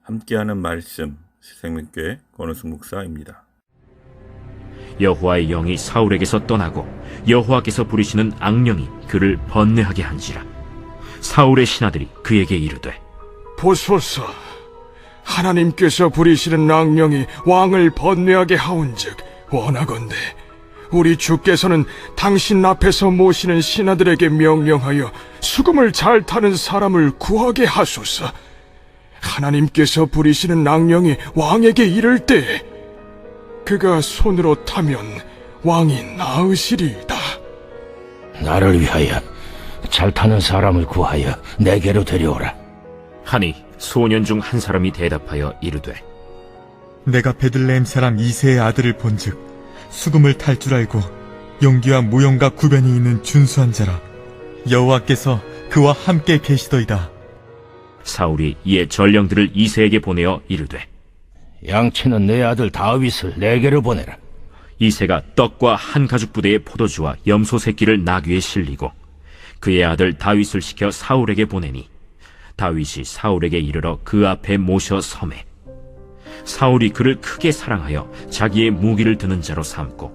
함께하는 말씀 새생명교회 권우승 목사입니다. 여호와의 영이 사울에게서 떠나고 여호와께서 부리시는 악령이 그를 번뇌하게 한지라. 사울의 신하들이 그에게 이르되, 보소서, 하나님께서 부리시는 악령이 왕을 번뇌하게 하온즉 원하건대 우리 주께서는 당신 앞에서 모시는 신하들에게 명령하여 수금을 잘 타는 사람을 구하게 하소서. 하나님께서 부리시는 악령이 왕에게 이를 때 그가 손으로 타면 왕이 나으시리이다. 나를 위하여 잘 타는 사람을 구하여 내게로 데려오라. 하니 소년 중 한 사람이 대답하여 이르되, 내가 베들레헴 사람 이새의 아들을 본즉 수금을 탈 줄 알고 용기와 무용과 구변이 있는 준수한 자라. 여호와께서 그와 함께 계시더이다. 사울이 이에 전령들을 이새에게 보내어 이르되, 양치는 내 아들 다윗을 내게로 보내라. 이새가 떡과 한 가죽 부대의 포도주와 염소 새끼를 나귀에 실리고 그의 아들 다윗을 시켜 사울에게 보내니 다윗이 사울에게 이르러 그 앞에 모셔 섬에 사울이 그를 크게 사랑하여 자기의 무기를 드는 자로 삼고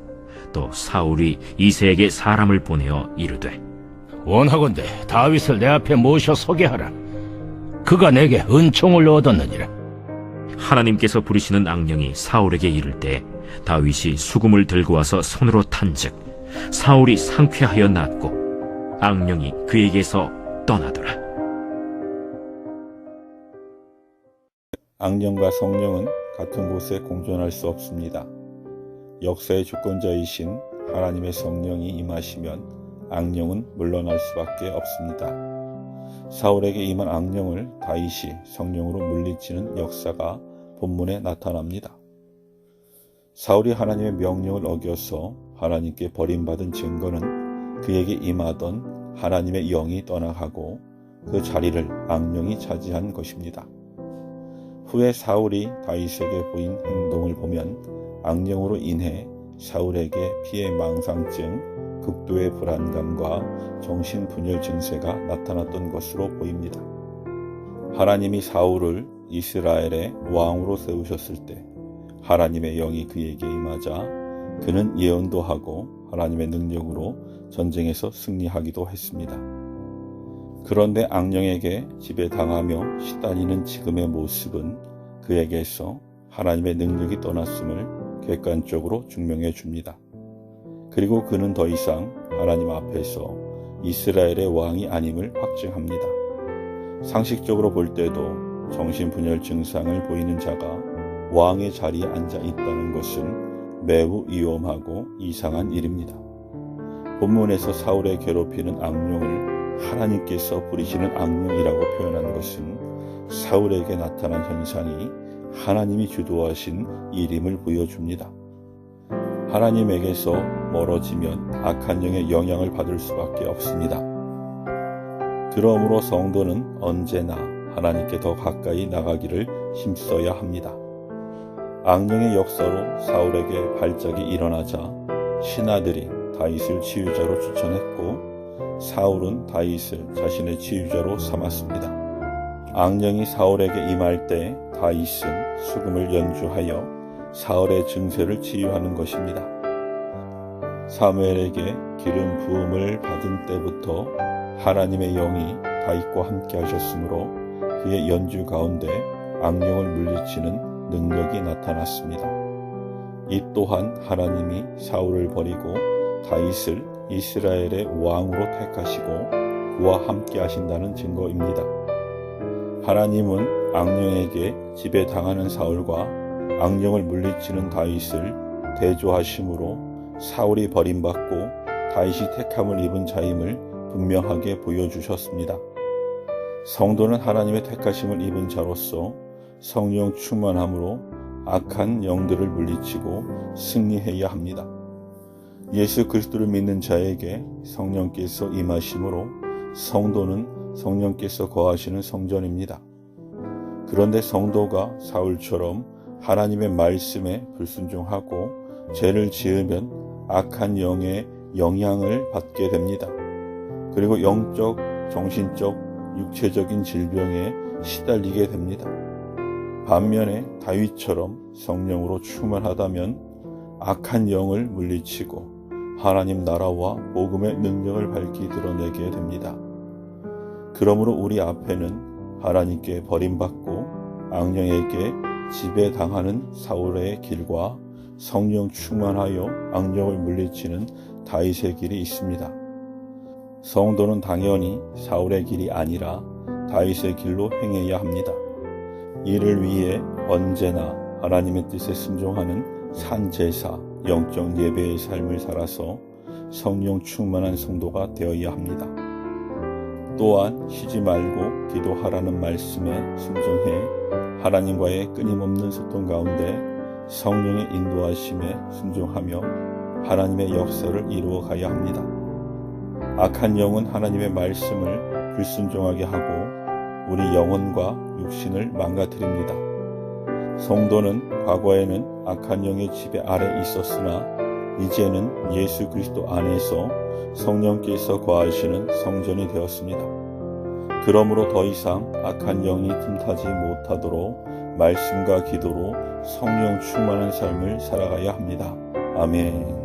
또 사울이 이새에게 사람을 보내어 이르되, 원하건대 다윗을 내 앞에 모셔 서게 하라. 그가 내게 은총을 얻었느니라. 하나님께서 부리시는 악령이 사울에게 이를 때 다윗이 수금을 들고 와서 손으로 탄즉 사울이 상쾌하여 낫고 악령이 그에게서 떠나더라. 악령과 성령은 같은 곳에 공존할 수 없습니다. 역사의 주권자이신 하나님의 성령이 임하시면 악령은 물러날 수밖에 없습니다. 사울에게 임한 악령을 다윗이 성령으로 물리치는 역사가 본문에 나타납니다. 사울이 하나님의 명령을 어겨서 하나님께 버림받은 증거는 그에게 임하던 하나님의 영이 떠나가고 그 자리를 악령이 차지한 것입니다. 후에 사울이 다윗에게 보인 행동을 보면 악령으로 인해 사울에게 피해망상증, 극도의 불안감과 정신분열 증세가 나타났던 것으로 보입니다. 하나님이 사울을 이스라엘의 왕으로 세우셨을 때 하나님의 영이 그에게 임하자 그는 예언도 하고 하나님의 능력으로 전쟁에서 승리하기도 했습니다. 그런데 악령에게 지배당하며 시달리는 지금의 모습은 그에게서 하나님의 능력이 떠났음을 객관적으로 증명해 줍니다. 그리고 그는 더 이상 하나님 앞에서 이스라엘의 왕이 아님을 확증합니다. 상식적으로 볼 때도 정신분열 증상을 보이는 자가 왕의 자리에 앉아 있다는 것은 매우 위험하고 이상한 일입니다. 본문에서 사울의 괴롭히는 악령을 하나님께서 부리시는 악령이라고 표현한 것은 사울에게 나타난 현상이 하나님이 주도하신 일임을 보여줍니다. 하나님에게서 멀어지면 악한 영의 영향을 받을 수밖에 없습니다. 그러므로 성도는 언제나 하나님께 더 가까이 나가기를 힘써야 합니다. 악령의 역사로 사울에게 발작이 일어나자 신하들이 다윗을 치유자로 추천했고 사울은 다윗을 자신의 치유자로 삼았습니다. 악령이 사울에게 임할 때 다윗은 수금을 연주하여 사울의 증세를 치유하는 것입니다. 사무엘에게 기름 부음을 받은 때부터 하나님의 영이 다윗과 함께 하셨으므로 그의 연주 가운데 악령을 물리치는 능력이 나타났습니다. 이 또한 하나님이 사울을 버리고 다윗을 이스라엘의 왕으로 택하시고 그와 함께 하신다는 증거입니다. 하나님은 악령에게 지배당하는 사울과 악령을 물리치는 다윗을 대조하심으로 사울이 버림받고 다윗이 택함을 입은 자임을 분명하게 보여주셨습니다. 성도는 하나님의 택하심을 입은 자로서 성령 충만함으로 악한 영들을 물리치고 승리해야 합니다. 예수 그리스도를 믿는 자에게 성령께서 임하심으로 성도는 성령께서 거하시는 성전입니다. 그런데 성도가 사울처럼 하나님의 말씀에 불순종하고 죄를 지으면 악한 영의 영향을 받게 됩니다. 그리고 영적, 정신적, 육체적인 질병에 시달리게 됩니다. 반면에 다윗처럼 성령으로 충만하다면 악한 영을 물리치고 하나님 나라와 복음의 능력을 밝히 드러내게 됩니다. 그러므로 우리 앞에는 하나님께 버림받고 악령에게 지배당하는 사울의 길과 성령 충만하여 악령을 물리치는 다윗의 길이 있습니다. 성도는 당연히 사울의 길이 아니라 다윗의 길로 행해야 합니다. 이를 위해 언제나 하나님의 뜻에 순종하는 산제사, 영적 예배의 삶을 살아서 성령 충만한 성도가 되어야 합니다. 또한 쉬지 말고 기도하라는 말씀에 순종해 하나님과의 끊임없는 소통 가운데 성령의 인도하심에 순종하며 하나님의 역사를 이루어 가야 합니다. 악한 영은 하나님의 말씀을 불순종하게 하고 우리 영혼과 육신을 망가뜨립니다. 성도는 과거에는 악한 영의 지배 아래 있었으나 이제는 예수 그리스도 안에서 성령께서 거하시는 성전이 되었습니다. 그러므로 더 이상 악한 영이 틈타지 못하도록 말씀과 기도로 성령 충만한 삶을 살아가야 합니다. 아멘.